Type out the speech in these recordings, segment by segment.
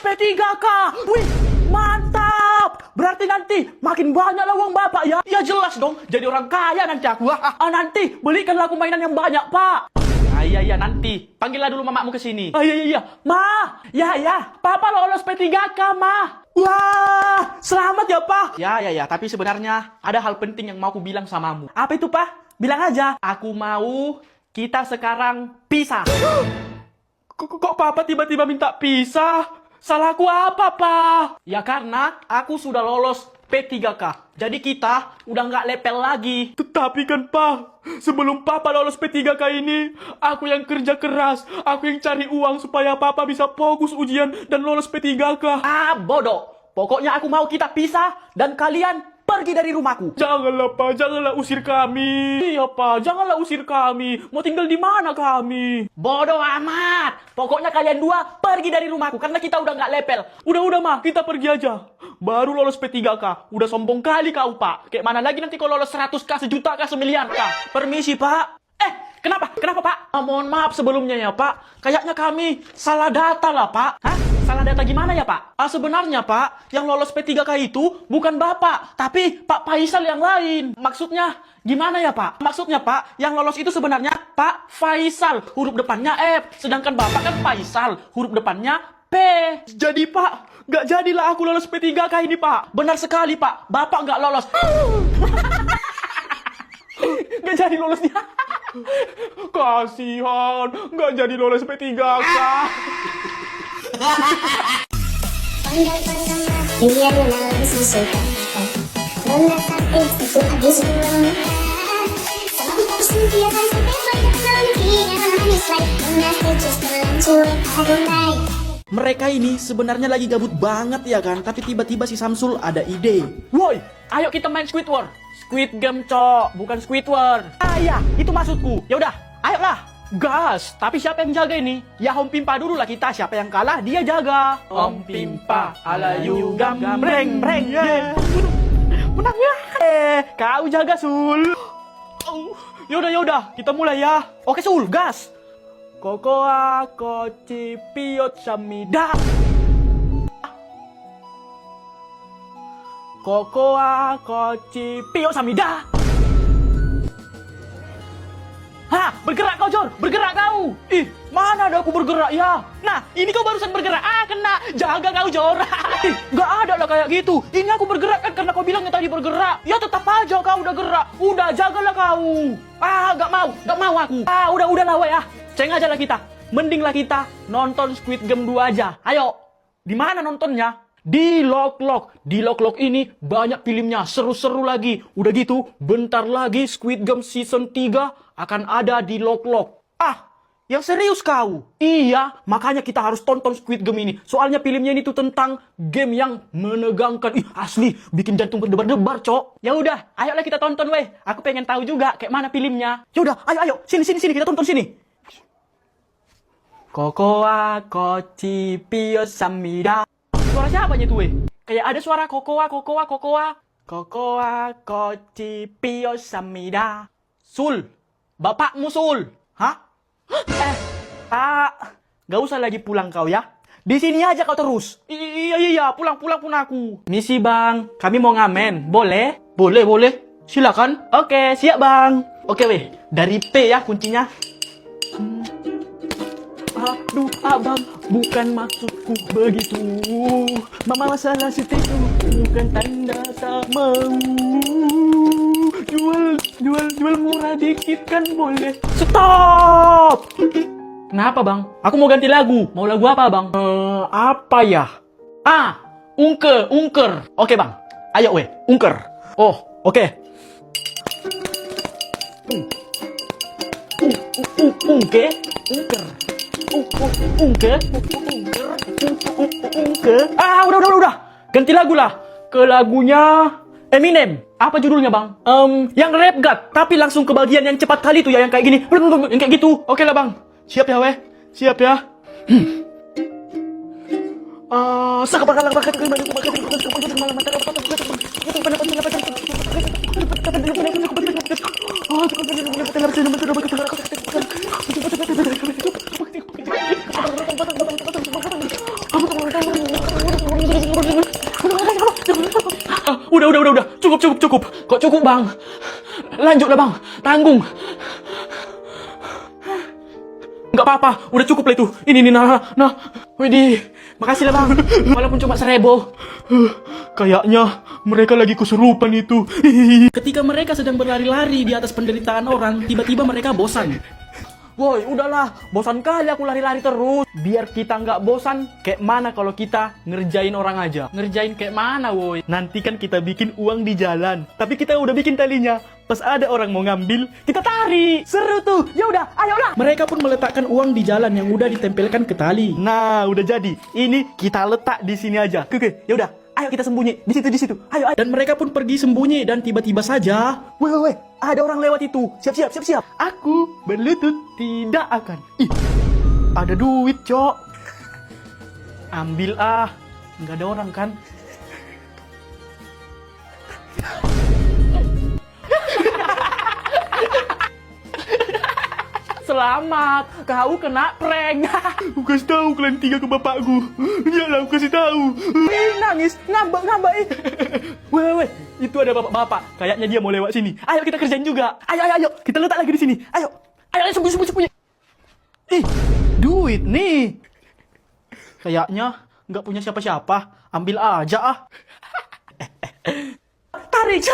P3K. Wih, mantap. Berarti nanti makin banyak lah uang bapak ya. Ya jelas dong, jadi orang kaya nanti aku. Nanti belikanlah aku mainan yang banyak, Pak. Iya, nanti. Panggillah dulu mamamu ke sini. Iya. Ma, ya. Papa lolos P3K, Ma. Wah, selamat ya, Pak. Ya. Tapi sebenarnya ada hal penting yang mau aku bilang samamu. Apa itu, Pak? Bilang aja. Aku mau kita sekarang pisah. Kok Papa tiba-tiba minta pisah? Salahku apa, Pak? Ya karena aku sudah lolos P3K. Jadi kita udah nggak lepel lagi. Tetapi kan, Pak, sebelum Papa lolos P3K ini, aku yang kerja keras. Aku yang cari uang supaya Papa bisa fokus ujian dan lolos P3K. Bodoh. Pokoknya aku mau kita pisah dan kalian pergi dari rumahku. Janganlah, Pak. Janganlah usir kami. Iya, Pak. Janganlah usir kami. Mau tinggal di mana kami? Bodoh amat. Pokoknya kalian dua pergi dari rumahku. Karena kita udah nggak lepel. Udah, Ma. Kita pergi aja. Baru lolos P3K. Udah sombong kali kau, Pak. Kayak mana lagi nanti kalau lolos 100K, sejuta K, semiliar K. Permisi, Pak. Kenapa, Pak? Mohon maaf sebelumnya ya, Pak. Kayaknya kami salah data lah, Pak. Hah? Salah data gimana ya, Pak? Sebenarnya, Pak, yang lolos P3K itu bukan Bapak, tapi Pak Faisal yang lain. Maksudnya gimana ya, Pak? Maksudnya, Pak, yang lolos itu sebenarnya Pak Faisal, huruf depannya F. Sedangkan Bapak kan Faisal, huruf depannya P. Jadi, Pak, nggak jadilah aku lolos P3K ini, Pak. Benar sekali, Pak. Bapak nggak lolos. Nggak jadi lolosnya. Kasihan, nggak jadi lolos P3K. Mereka ini sebenarnya lagi gabut banget ya kan, tapi tiba-tiba si Samsul ada ide. Woi, ayo kita main Squidward. Squid Game, Cok, bukan Squidward. Iya, itu maksudku. Ya udah, ayolah. Gas, tapi siapa yang jaga ini? Ya Om Pimpa dulu lah kita. Siapa yang kalah, dia jaga. Om Pimpa, alayu gambreng, breng. Menang ya. Kau jaga, Sul. Yaudah, kita mulai ya. Oke, Sul, gas. Kokoa, koci, piot, samida. Kokoa, koci, piot, samida. Bergerak kau, Jor! Bergerak kau! Ih, mana ada aku bergerak ya? Nah, ini kau barusan bergerak. Kena! Jaga kau, Jor! Ih, nggak ada lah kayak gitu. Ini aku bergerak kan karena kau bilangnya tadi bergerak. Ya tetap aja kau udah gerak. Udah, jagalah kau. Nggak mau aku. Udah lah, ya. Ceng aja lah kita. Mending lah kita nonton Squid Game 2 aja. Ayo! Di mana nontonnya? Di Loklok. Di Loklok ini banyak filmnya, seru-seru lagi. Udah gitu, bentar lagi Squid Game season 3 akan ada di Loklok. Yang serius kau? Iya, makanya kita harus tonton Squid Game ini. Soalnya filmnya ini tuh tentang game yang menegangkan. Ih, asli, bikin jantung berdebar-debar, Cok. Ya udah, ayolah kita tonton, weh. Aku pengen tahu juga kayak mana filmnya. Ya udah, ayo. Sini, kita tonton sini. Kokoa, koci, pio, samida. Suara siapa tuh, weh? Kayak ada suara kokoa. Kokoa, koci, pio, samida. Sul, bapakmu, Sul. Hah? Gak usah lagi pulang kau ya. Di sini aja kau terus. Iya, pulang pun aku. Misi, Bang. Kami mau ngamen. Boleh? Boleh. Silakan. Oke, siap, Bang. Oke, weh. Dari P ya kuncinya. Aduh, abang, bukan maksudku begitu. Mama masalah situ bukan tanda tak mau. Jual murah dikit kan boleh. Stop! Kenapa, Bang? Aku mau ganti lagu. Mau lagu apa, Bang? Apa ya? Ungker. Oke, Bang. Ayo, weh. Ungker. Oh, oke. Ungker. Udah. Ganti lagu lah. Ke lagunya Eminem. Apa judulnya, Bang? Yang rap God, tapi langsung ke bagian yang cepat kali tuh ya, yang kayak gini. Yang kayak gitu. Oke lah, Bang. Siap ya, weh. Siap ya. Udah. Cukup. Kok cukup, Bang? Lanjutlah, Bang. Tanggung. Nggak apa-apa, udah cukup lah itu. Ini, nah. Widih, makasih lah, Bang. Walaupun cuma 1.000. Kayaknya mereka lagi kesurupan itu. Ketika mereka sedang berlari-lari di atas penderitaan orang, tiba-tiba mereka bosan. Woi, udahlah, bosan kali aku lari-lari terus. Biar kita nggak bosan, kayak mana kalau kita ngerjain orang aja? Ngerjain kayak mana, woi? Nanti kan kita bikin uang di jalan. Tapi kita udah bikin talinya. Pas ada orang mau ngambil, kita tarik. Seru tuh. Ya udah, ayolah. Mereka pun meletakkan uang di jalan yang udah ditempelkan ke tali. Nah, udah jadi. Ini kita letak di sini aja. Oke, ya udah. Ayo kita sembunyi di situ. Ayo. Dan mereka pun pergi sembunyi dan tiba-tiba saja, woi, ada orang lewat itu. Siap. Aku berlutut tidak akan. Ih, ada duit, Cok. Ambil ah. Nggak ada orang kan? Selamat, kau kena prank. Aku kasih tahu kalian 3 ke bapakku. Iyalah, aku kasih tahu. Nangis, ngambek. Weh, itu ada bapak-bapak. Kayaknya dia mau lewat sini. Ayo kita kerjain juga. Ayo, kita letak lagi di sini. Ayo, sembunyi. Ih, duit nih. Kayaknya nggak punya siapa-siapa. Ambil aja ah. Tarik.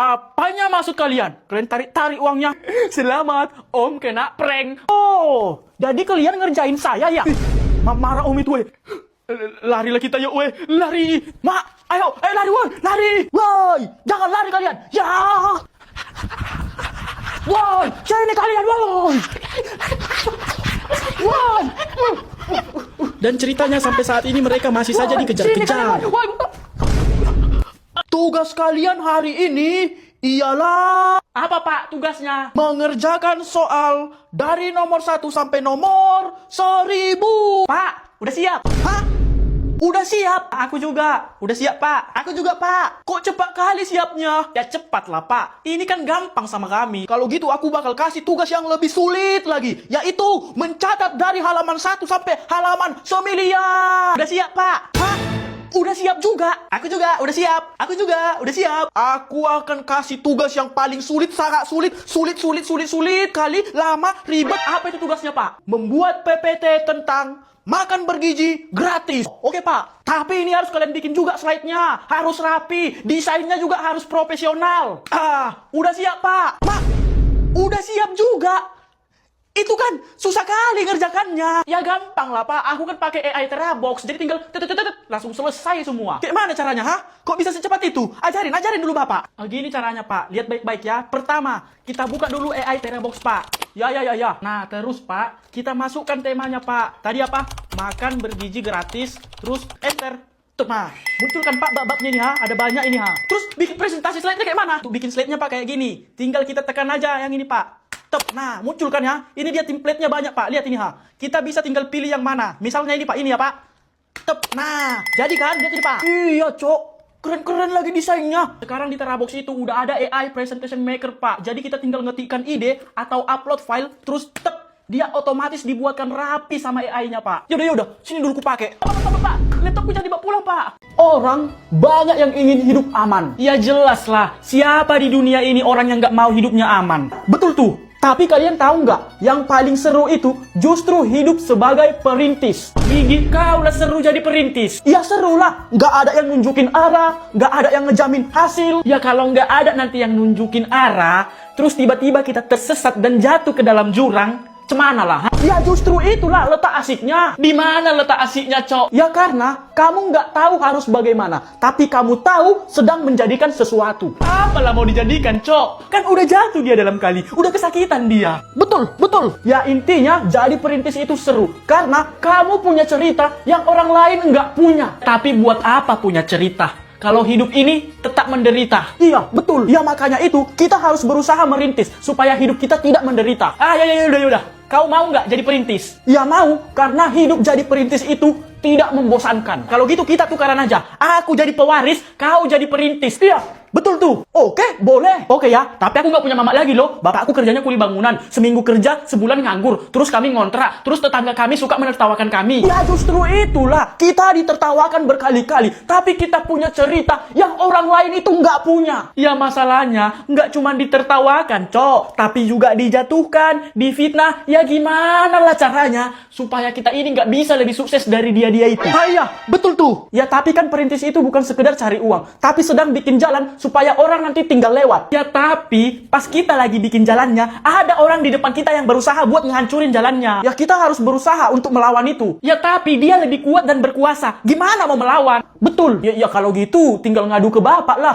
Apanya maksud kalian? Kalian tarik uangnya. Selamat, Om kena prank. Oh, jadi kalian ngerjain saya ya? Marah Om itu, weh. Larilah kita yuk, weh. Lari. Ayo lari, woi. Lari. Woi, jangan lari kalian. Ya. Woi, sini kalian, woi. Woi. Dan ceritanya sampai saat ini mereka masih saja dikejar-kejar. Tugas kalian hari ini ialah... Apa, Pak, tugasnya? Mengerjakan soal dari nomor 1 sampai nomor 1000. Pak, udah siap? Hah? Udah siap? Aku juga. Udah siap, Pak. Aku juga, Pak. Kok cepat kali siapnya? Ya cepat lah, Pak. Ini kan gampang sama kami. Kalau gitu aku bakal kasih tugas yang lebih sulit lagi. Yaitu mencatat dari halaman 1 sampai halaman 9. Udah siap, Pak? Hah? Udah siap juga. Aku juga udah siap. Aku juga udah siap. Aku akan kasih tugas yang paling sulit, sangat sulit kali, lama, ribet. Apa itu tugasnya, Pak? Membuat PPT tentang makan bergizi gratis. Oke, Pak. Tapi ini harus kalian bikin juga slide-nya. Harus rapi. Desainnya juga harus profesional. Udah siap, Pak. Mak, udah siap juga. Itu kan susah kali ngerjakannya. Ya gampang lah, Pak. Aku kan pakai AI Terabox. Jadi tinggal langsung selesai semua. Kayak mana caranya, ha? Kok bisa secepat itu? Ajarin dulu, Bapak. Gini caranya, Pak. Lihat baik-baik ya. Pertama, kita buka dulu AI Terabox, Pak. Ya. Nah, terus, Pak, kita masukkan temanya, Pak. Tadi apa? Makan bergizi gratis. Terus enter. Nah, munculkan, Pak, bab-babnya ini, ha. Ada banyak ini, ha. Terus bikin presentasi slide-nya kayak mana? Tuh, bikin slide-nya, Pak, kayak gini. Tinggal kita tekan aja yang ini, Pak. Nah, muncul kan ya. Ini dia template-nya banyak, Pak. Lihat ini, ha. Kita bisa tinggal pilih yang mana. Misalnya ini, Pak. Ini ya, Pak. Nah, jadi kan? Lihat ini, Pak. Iya, Cok. Keren-keren lagi desainnya. Sekarang di Terabox itu udah ada AI Presentation Maker, Pak. Jadi kita tinggal ngetikkan ide atau upload file. Terus dia otomatis dibuatkan rapi sama AI-nya, Pak. Yaudah. Sini dulu ku pakai. Pak. Laptopku jangan dibawa pulang, Pak. Orang banyak yang ingin hidup aman. Ya jelas lah. Siapa di dunia ini orang yang nggak mau hidupnya aman? Betul tuh. Tapi kalian tahu nggak? Yang paling seru itu justru hidup sebagai perintis. Gigi, kau lah seru jadi perintis. Ya seru lah. Nggak ada yang nunjukin arah. Nggak ada yang ngejamin hasil. Ya kalau nggak ada nanti yang nunjukin arah. Terus tiba-tiba kita tersesat dan jatuh ke dalam jurang. Cemana lah? Ya justru itulah letak asiknya. Di mana letak asiknya, Cok? Ya karena kamu nggak tahu harus bagaimana. Tapi kamu tahu sedang menjadikan sesuatu. Apalah mau dijadikan, Cok? Kan udah jatuh dia dalam kali. Udah kesakitan dia. Betul. Ya intinya jadi perintis itu seru. Karena kamu punya cerita yang orang lain nggak punya. Tapi buat apa punya cerita? Kalau hidup ini tetap menderita. Iya, betul. Ya makanya itu kita harus berusaha merintis supaya hidup kita tidak menderita. Yaudah. Kau mau nggak jadi perintis? Ya mau, karena hidup jadi perintis itu tidak membosankan. Kalau gitu kita tukaran aja. Aku jadi pewaris, kau jadi perintis. Iya. Betul tuh. Oke, boleh. Oke ya, tapi aku nggak punya mamak lagi loh. Bapakku kerjanya kuli bangunan. Seminggu kerja, sebulan nganggur. Terus kami ngontrak. Terus tetangga kami suka menertawakan kami. Ya justru itulah. Kita ditertawakan berkali-kali. Tapi kita punya cerita yang orang lain itu nggak punya. Ya masalahnya, nggak cuma ditertawakan, Cok. Tapi juga dijatuhkan, difitnah. Ya gimana lah caranya supaya kita ini nggak bisa lebih sukses dari dia-dia itu. Ah iya, betul tuh. Ya tapi kan perintis itu bukan sekedar cari uang, tapi sedang bikin jalan supaya orang nanti tinggal lewat. Ya tapi pas kita lagi bikin jalannya, ada orang di depan kita yang berusaha buat ngancurin jalannya. Ya kita harus berusaha untuk melawan itu. Ya tapi dia lebih kuat dan berkuasa. Gimana mau melawan? Betul. Ya kalau gitu tinggal ngadu ke bapak lah.